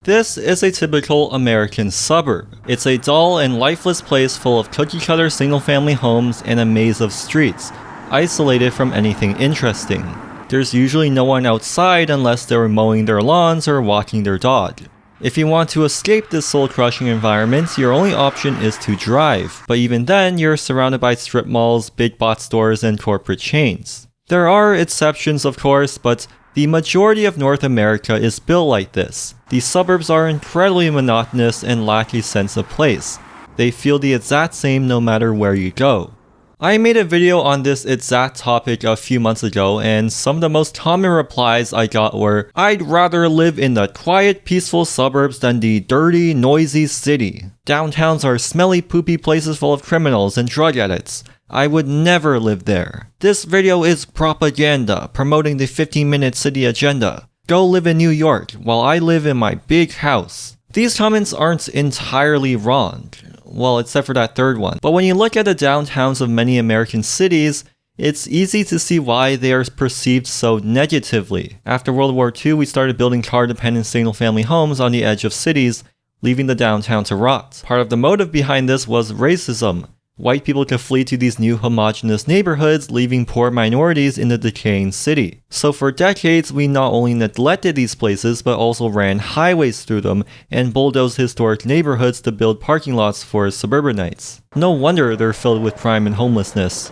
This is a typical American suburb. It's a dull and lifeless place full of cookie-cutter single-family homes and a maze of streets, isolated from anything interesting. There's usually no one outside unless they're mowing their lawns or walking their dog. If you want to escape this soul-crushing environment, your only option is to drive, but even then, you're surrounded by strip malls, big box stores, and corporate chains. There are exceptions, of course, but the majority of North America is built like this. The suburbs are incredibly monotonous and lack a sense of place. They feel the exact same no matter where you go. I made a video on this exact topic a few months ago, and some of the most common replies I got were, "I'd rather live in the quiet, peaceful suburbs than the dirty, noisy city. Downtowns are smelly, poopy places full of criminals and drug addicts. I would never live there. This video is propaganda, promoting the 15-minute city agenda. Go live in New York, while I live in my big house." These comments aren't entirely wrong. Well, except for that third one. But when you look at the downtowns of many American cities, it's easy to see why they are perceived so negatively. After World War II, we started building car-dependent single-family homes on the edge of cities, leaving the downtown to rot. Part of the motive behind this was racism. White people could flee to these new homogeneous neighborhoods, leaving poor minorities in the decaying city. So for decades, we not only neglected these places, but also ran highways through them and bulldozed historic neighborhoods to build parking lots for suburbanites. No wonder they're filled with crime and homelessness.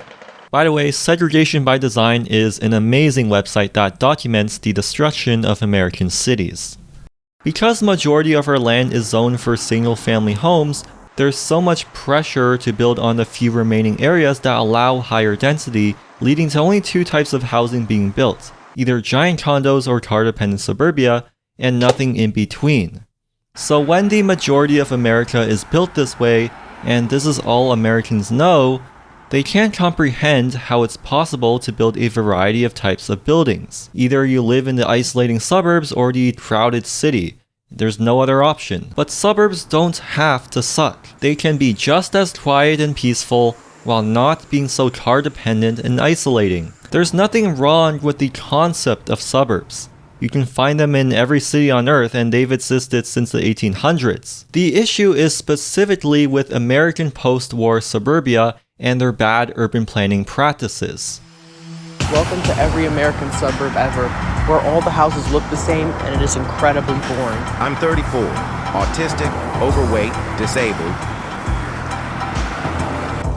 By the way, Segregation by Design is an amazing website that documents the destruction of American cities. Because the majority of our land is zoned for single-family homes, there's so much pressure to build on the few remaining areas that allow higher density, leading to only two types of housing being built, either giant condos or car-dependent suburbia, and nothing in between. So when the majority of America is built this way, and this is all Americans know, they can't comprehend how it's possible to build a variety of types of buildings. Either you live in the isolating suburbs or the crowded city. There's no other option. But suburbs don't have to suck. They can be just as quiet and peaceful while not being so car dependent and isolating. There's nothing wrong with the concept of suburbs. You can find them in every city on earth, and they've existed since the 1800s. The issue is specifically with American post-war suburbia and their bad urban planning practices. Welcome to every American suburb ever, where all the houses look the same and it is incredibly boring. I'm 34, autistic, overweight, disabled.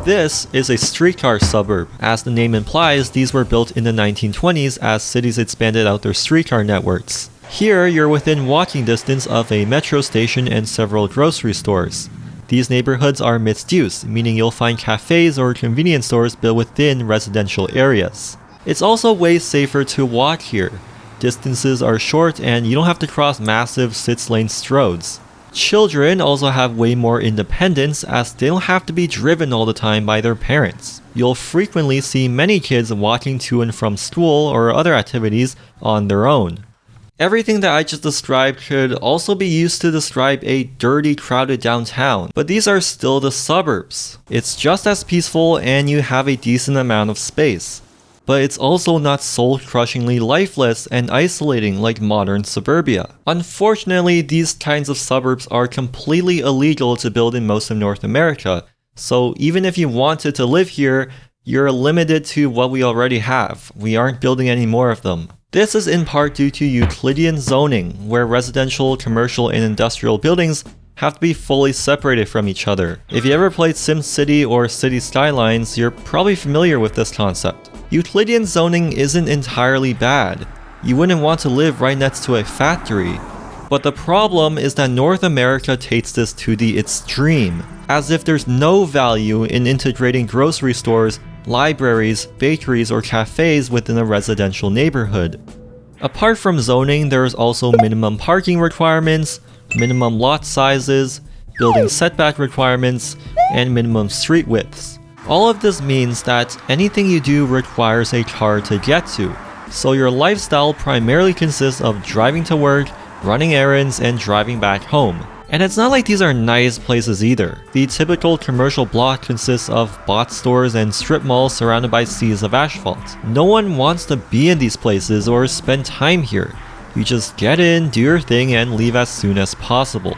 This is a streetcar suburb. As the name implies, these were built in the 1920s as cities expanded out their streetcar networks. Here, you're within walking distance of a metro station and several grocery stores. These neighborhoods are mixed use, meaning you'll find cafes or convenience stores built within residential areas. It's also way safer to walk here. Distances are short and you don't have to cross massive 6-lane roads. Children also have way more independence as they don't have to be driven all the time by their parents. You'll frequently see many kids walking to and from school or other activities on their own. Everything that I just described could also be used to describe a dirty, crowded downtown, but these are still the suburbs. It's just as peaceful and you have a decent amount of space. But it's also not soul-crushingly lifeless and isolating like modern suburbia. Unfortunately, these kinds of suburbs are completely illegal to build in most of North America, so even if you wanted to live here, you're limited to what we already have. We aren't building any more of them. This is in part due to Euclidean zoning, where residential, commercial, and industrial buildings have to be fully separated from each other. If you ever played SimCity or City Skylines, you're probably familiar with this concept. Euclidean zoning isn't entirely bad. You wouldn't want to live right next to a factory. But the problem is that North America takes this to the extreme, as if there's no value in integrating grocery stores, libraries, bakeries, or cafes within a residential neighborhood. Apart from zoning, there's also minimum parking requirements, minimum lot sizes, building setback requirements, and minimum street widths. All of this means that anything you do requires a car to get to, so your lifestyle primarily consists of driving to work, running errands, and driving back home. And it's not like these are nice places either. The typical commercial block consists of box stores and strip malls surrounded by seas of asphalt. No one wants to be in these places or spend time here. You just get in, do your thing, and leave as soon as possible.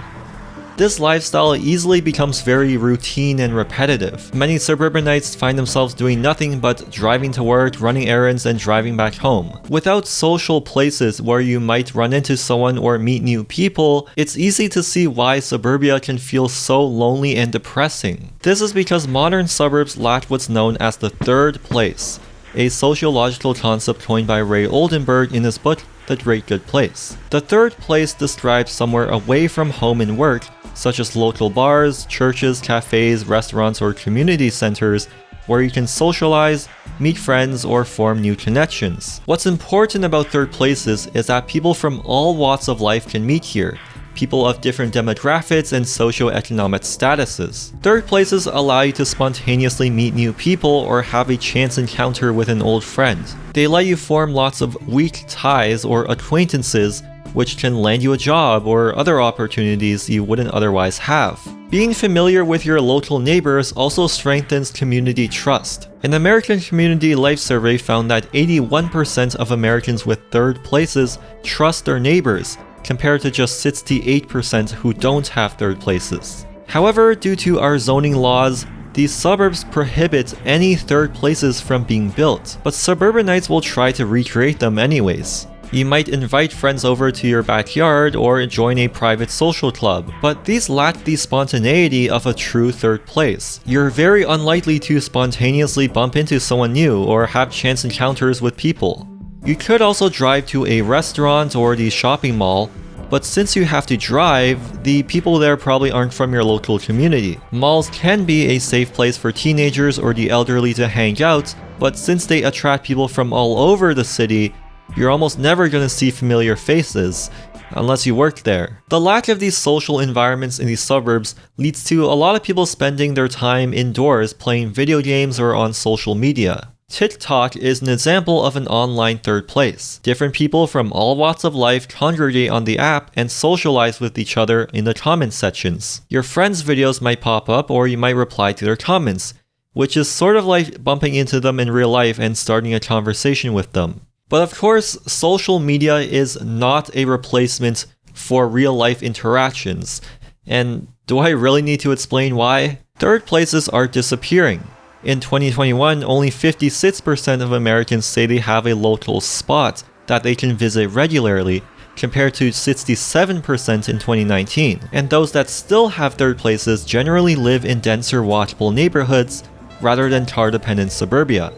This lifestyle easily becomes very routine and repetitive. Many suburbanites find themselves doing nothing but driving to work, running errands, and driving back home. Without social places where you might run into someone or meet new people, it's easy to see why suburbia can feel so lonely and depressing. This is because modern suburbs lack what's known as the third place, a sociological concept coined by Ray Oldenburg in his book, The Great Good Place. The third place describes somewhere away from home and work, such as local bars, churches, cafes, restaurants, or community centers, where you can socialize, meet friends, or form new connections. What's important about third places is that people from all walks of life can meet here, people of different demographics and socioeconomic statuses. Third places allow you to spontaneously meet new people or have a chance encounter with an old friend. They let you form lots of weak ties or acquaintances, which can land you a job or other opportunities you wouldn't otherwise have. Being familiar with your local neighbors also strengthens community trust. An American Community Life survey found that 81% of Americans with third places trust their neighbors, compared to just 68% who don't have third places. However, due to our zoning laws, these suburbs prohibit any third places from being built, but suburbanites will try to recreate them anyways. You might invite friends over to your backyard or join a private social club, but these lack the spontaneity of a true third place. You're very unlikely to spontaneously bump into someone new or have chance encounters with people. You could also drive to a restaurant or the shopping mall, but since you have to drive, the people there probably aren't from your local community. Malls can be a safe place for teenagers or the elderly to hang out, but since they attract people from all over the city, you're almost never going to see familiar faces, unless you work there. The lack of these social environments in these suburbs leads to a lot of people spending their time indoors playing video games or on social media. TikTok is an example of an online third place. Different people from all walks of life congregate on the app and socialize with each other in the comment sections. Your friends' videos might pop up or you might reply to their comments, which is sort of like bumping into them in real life and starting a conversation with them. But of course, social media is not a replacement for real-life interactions. And do I really need to explain why? Third places are disappearing. In 2021, only 56% of Americans say they have a local spot that they can visit regularly, compared to 67% in 2019. And those that still have third places generally live in denser walkable neighborhoods rather than car-dependent suburbia.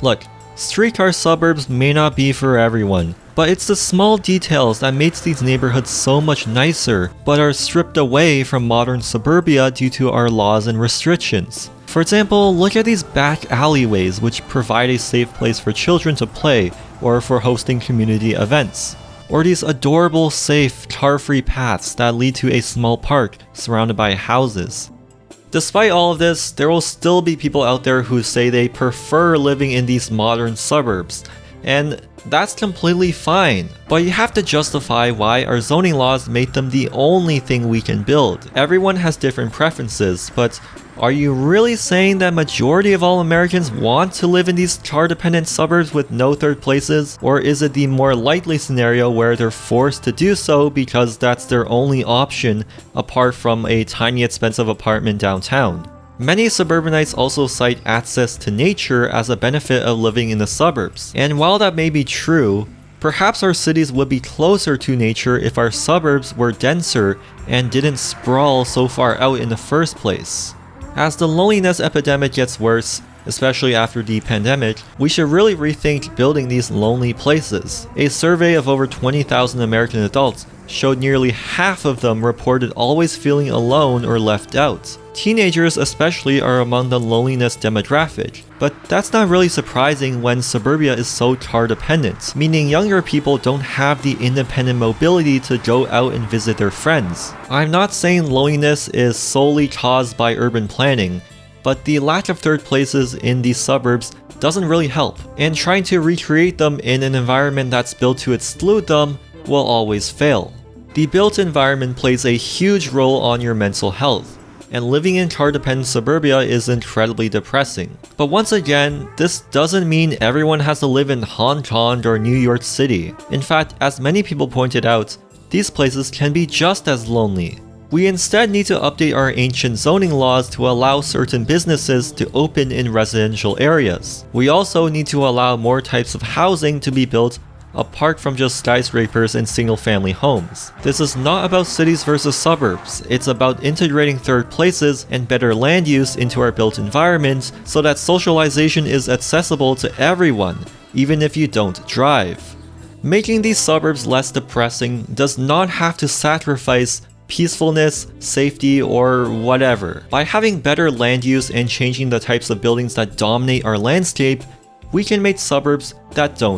Look, Streetcar Suburbs may not be for everyone, but it's the small details that makes these neighborhoods so much nicer, but are stripped away from modern suburbia due to our laws and restrictions. For example, look at these back alleyways which provide a safe place for children to play or for hosting community events. Or these adorable, safe, car-free paths that lead to a small park surrounded by houses. Despite all of this, there will still be people out there who say they prefer living in these modern suburbs, and that's completely fine. But you have to justify why our zoning laws make them the only thing we can build. Everyone has different preferences, but are you really saying that majority of all Americans want to live in these car-dependent suburbs with no third places? Or is it the more likely scenario where they're forced to do so because that's their only option apart from a tiny expensive apartment downtown? Many suburbanites also cite access to nature as a benefit of living in the suburbs. And while that may be true, perhaps our cities would be closer to nature if our suburbs were denser and didn't sprawl so far out in the first place. As the loneliness epidemic gets worse, especially after the pandemic, we should really rethink building these lonely places. A survey of over 20,000 American adults showed nearly half of them reported always feeling alone or left out. Teenagers especially are among the loneliness demographic, but that's not really surprising when suburbia is so car dependent, meaning younger people don't have the independent mobility to go out and visit their friends. I'm not saying loneliness is solely caused by urban planning, but the lack of third places in these suburbs doesn't really help, and trying to recreate them in an environment that's built to exclude them will always fail. The built environment plays a huge role on your mental health, and living in car-dependent suburbia is incredibly depressing. But once again, this doesn't mean everyone has to live in Hong Kong or New York City. In fact, as many people pointed out, these places can be just as lonely. We instead need to update our ancient zoning laws to allow certain businesses to open in residential areas. We also need to allow more types of housing to be built apart from just skyscrapers and single-family homes. This is not about cities versus suburbs, it's about integrating third places and better land use into our built environments so that socialization is accessible to everyone, even if you don't drive. Making these suburbs less depressing does not have to sacrifice peacefulness, safety, or whatever. By having better land use and changing the types of buildings that dominate our landscape, we can make suburbs that don't